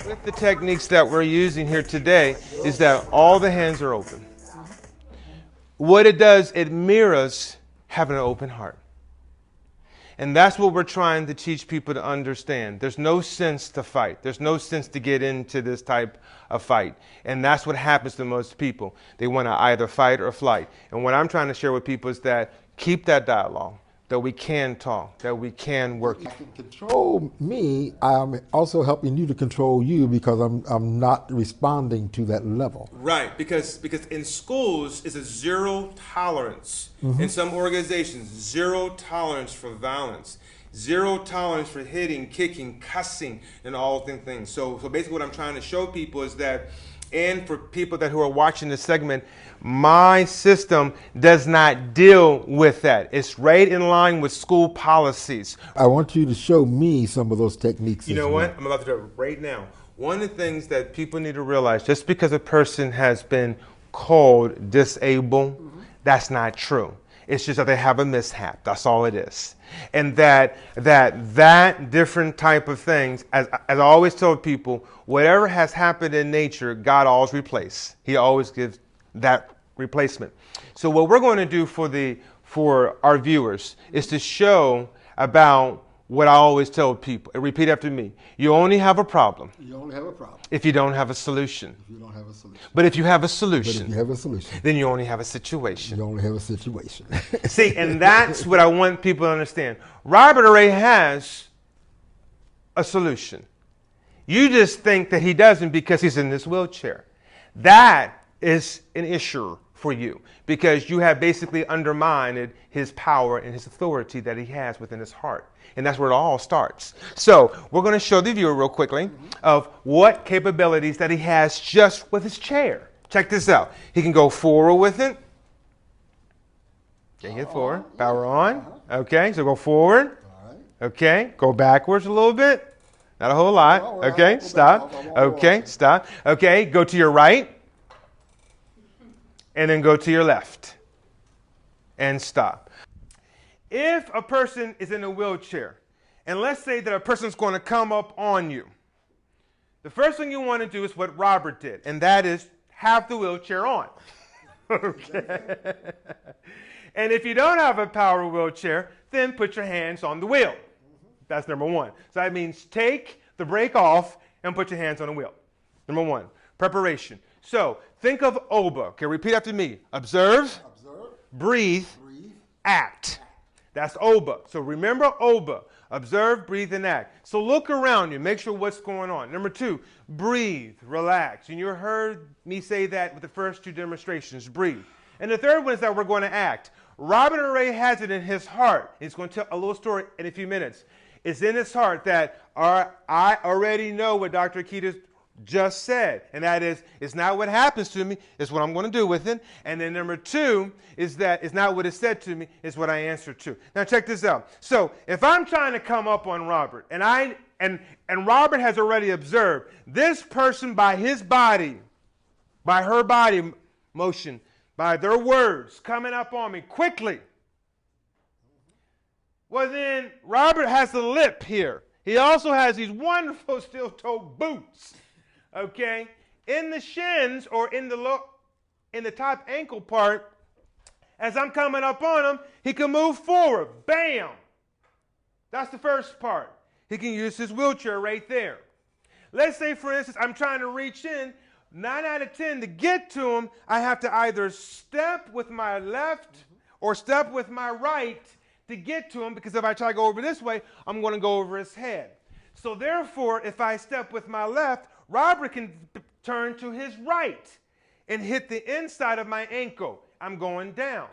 With the techniques that we're using here today is that all the hands are open. What it does, it mirrors having an open heart. And that's what we're trying to teach people to understand. There's no sense to fight. There's no sense to get into this type of fight. And that's what happens to most people. They want to either fight or flight. And what I'm trying to share with people is that keep that dialogue, that we can talk, that we can work. You can control me. I'm also helping you to control you because I'm not responding to that level. Right, because in schools it's a zero tolerance. In some organizations, zero tolerance for violence, zero tolerance for hitting, kicking, cussing, and all things. So basically what I'm trying to show people is that, and for people who are watching this segment, my system does not deal with that. It's right in line with school policies. I want you to show me some of those techniques. You know what? I'm about to do it right now. One of the things that people need to realize, just because a person has been called disabled, that's not true. It's just that they have a mishap. That's all it is. And that different type of things, as I always tell people, whatever has happened in nature, God always replaces. He always gives that replacement. So what we're going to do for our viewers is to show about what I always tell people. And repeat after me. You only have a problem. You only have a problem if you don't have a solution. if you don't have a solution. But if you have a solution, But if you have a solution, then you only have a situation. you only have a situation. See, and that's what I want people to understand. Robert already has a solution. You just think that he doesn't because he's in this wheelchair. That is an issue for you because you have basically undermined his power and his authority that he has within his heart. And that's where it all starts. So we're going to show the viewer real quickly of what capabilities that he has just with his chair. Check this out. He can go forward with it. Okay, get forward. Power on. Okay, so go forward. Okay, go backwards a little bit. Not a whole lot. Okay, stop. Okay, stop. Okay, go to your right. And then go to your left. And stop. If a person is in a wheelchair, and let's say that a person's going to come up on you, the first thing you want to do is what Robert did, and that is have the wheelchair on. Okay. And if you don't have a power wheelchair, then put your hands on the wheel. That's number one. So that means take the brake off and put your hands on the wheel. Number one, preparation. So think of OBA. Okay, repeat after me. Observe, breathe, act. That's OBA. So remember OBA. Observe, breathe, and act. So look around you. Make sure what's going on. Number two, breathe, relax. And you heard me say that with the first two demonstrations. Breathe. And the third one is that we're going to act. Robert already has it in his heart. He's going to tell a little story in a few minutes. It's in his heart that I already know what Dr. Akita just said, and that is, it's not what happens to me, it's what I'm going to do with it. And then number two is that it's not what is said to me, it's what I answer to. Now check this out. So if I'm trying to come up on Robert, and Robert has already observed this person by his body, by her body motion, by their words coming up on me quickly, well then Robert has the lip here. He also has these wonderful steel-toe boots. Okay, in the shins or in the top ankle part, as I'm coming up on him, he can move forward. Bam! That's the first part. He can use his wheelchair right there. Let's say, for instance, I'm trying to reach in. 9 out of 10, to get to him, I have to either step with my left or step with my right to get to him, because if I try to go over this way, I'm going to go over his head. So therefore, if I step with my left, Robert can turn to his right and hit the inside of my ankle. I'm going down.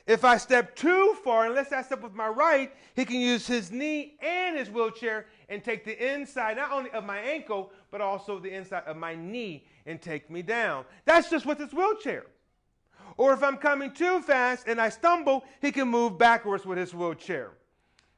If I step too far, unless I step with my right, he can use his knee and his wheelchair and take the inside, not only of my ankle, but also the inside of my knee and take me down. That's just with his wheelchair. Or if I'm coming too fast and I stumble, he can move backwards with his wheelchair.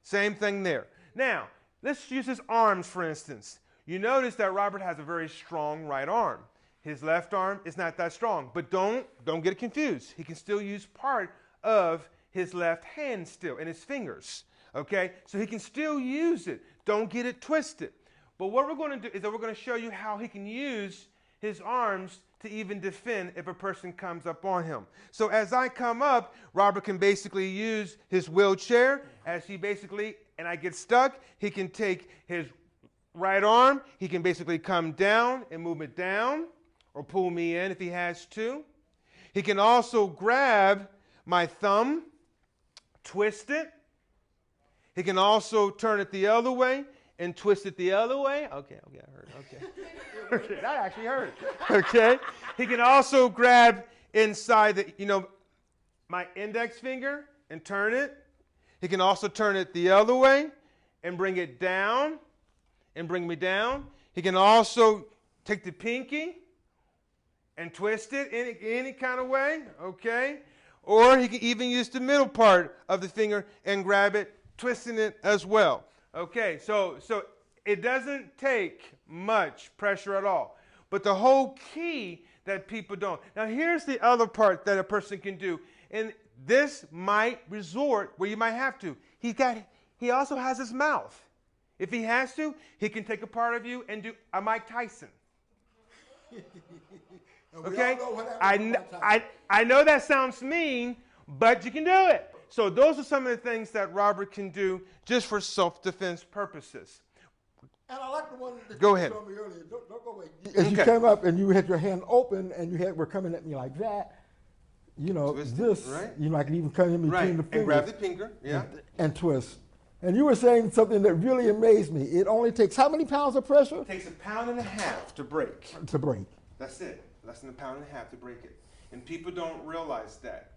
Same thing there. Now, let's use his arms, for instance. You notice that Robert has a very strong right arm. His left arm is not that strong, but don't get it confused. He can still use part of his left hand still and his fingers, okay? So he can still use it. Don't get it twisted. But what we're going to do is that we're going to show you how he can use his arms to even defend if a person comes up on him. So as I come up, Robert can basically use his wheelchair as he basically, and I get stuck, he can take his right arm, he can basically come down and move it down or pull me in if he has to. He can also grab my thumb, twist it. He can also turn it the other way and twist it the other way. Okay, I heard. Okay. Okay, that actually hurt. Okay. He can also grab inside my index finger and turn it. He can also turn it the other way and bring it down and bring me down. He can also take the pinky and twist it any kind of way, okay? Or he can even use the middle part of the finger and grab it, twisting it as well. Okay, so it doesn't take much pressure at all. But the whole key that people don't. Now here's the other part that a person can do. And this might resort where you might have to. He also has his mouth. If he has to, he can take a part of you and do a Mike Tyson. Okay? I know that sounds mean, but you can do it. So those are some of the things that Robert can do just for self-defense purposes. And I like the one that Go you ahead. showed me earlier. Don't go away. As you came up and you had your hand open and were coming at me like that, Twist this, it, right? I can even come in between the fingers. And grab the finger, yeah. And twist. And you were saying something that really amazed me. It only takes how many pounds of pressure? It takes 1.5 pounds to break. To break. That's it. Less than 1.5 pounds to break it. And people don't realize that.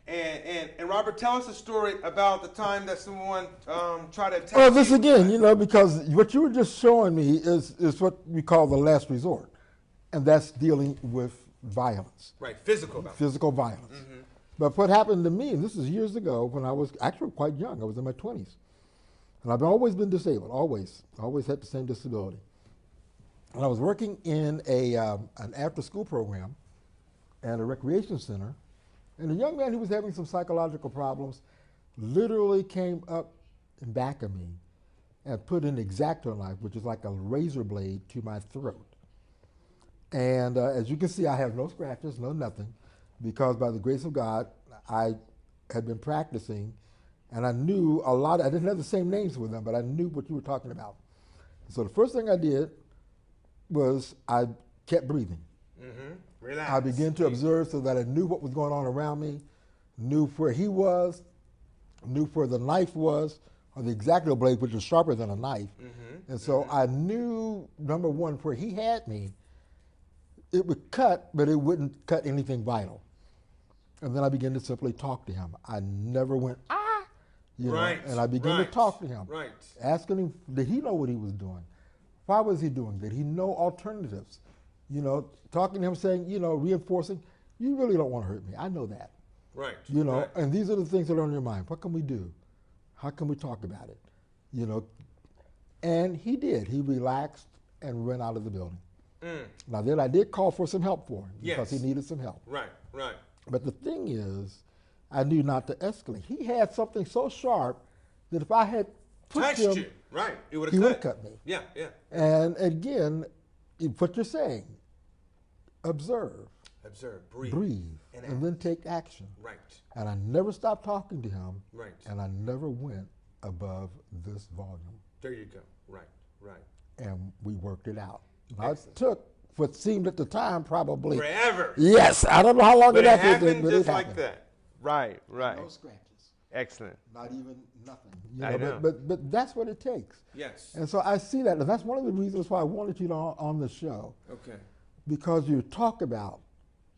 And Robert, tell us a story about the time that someone tried to attack you. This again, because what you were just showing me is what we call the last resort. And that's dealing with violence. Right, physical violence. Physical violence. Mm-hmm. But what happened to me, and this is years ago when I was actually quite young, I was in my 20s. And I've always been disabled, always had the same disability. And I was working in an after-school program at a recreation center, and a young man who was having some psychological problems literally came up in back of me and put an X-Acto knife, which is like a razor blade, to my throat. And as you can see, I have no scratches, no nothing, because by the grace of God, I had been practicing, and I knew a lot. I didn't have the same names with them, but I knew what you were talking about. So the first thing I did was I kept breathing. Mm-hmm. Relax. I began to observe so that I knew what was going on around me, knew where he was, knew where the knife was, or the X-Acto blade, which is sharper than a knife. Mm-hmm. And so I knew, number one, where he had me, it would cut, but it wouldn't cut anything vital. And then I began to simply talk to him. I never went, right, and I began to talk to him, right, asking him, did he know what he was doing? Why was he doing? Did he know alternatives? Talking to him, saying, reinforcing, you really don't want to hurt me. I know that. Right. Right. And these are the things that are on your mind. What can we do? How can we talk about it? And he did. He relaxed and went out of the building. Mm. Now then I did call for some help for him because he needed some help. Right. But the thing is, I knew not to escalate. He had something so sharp that if I had pushed him, you. Right. He would have cut me. Yeah. And again, what you're saying, observe, breathe, and then take action. Right. And I never stopped talking to him. Right. And I never went above this volume. There you go. Right. And we worked it out. Now, it took what seemed at the time probably forever. Yes, I don't know how long but it happened. But just it like happened. that. Right. No scratches. Excellent. Not even nothing. I know. But that's what it takes. Yes. And so I see that, and that's one of the reasons why I wanted you on the show. Okay. Because you talk about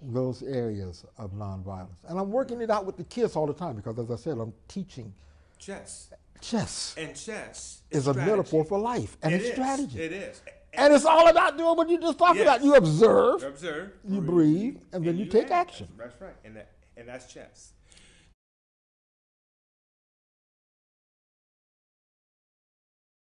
those areas of nonviolence. And I'm working it out with the kids all the time because, as I said, I'm teaching. Chess. And chess is a metaphor for life, and it's strategy. It is. And it's all about doing what you just talked about. You observe, you breathe, and then you take action. That's right. And that's chess.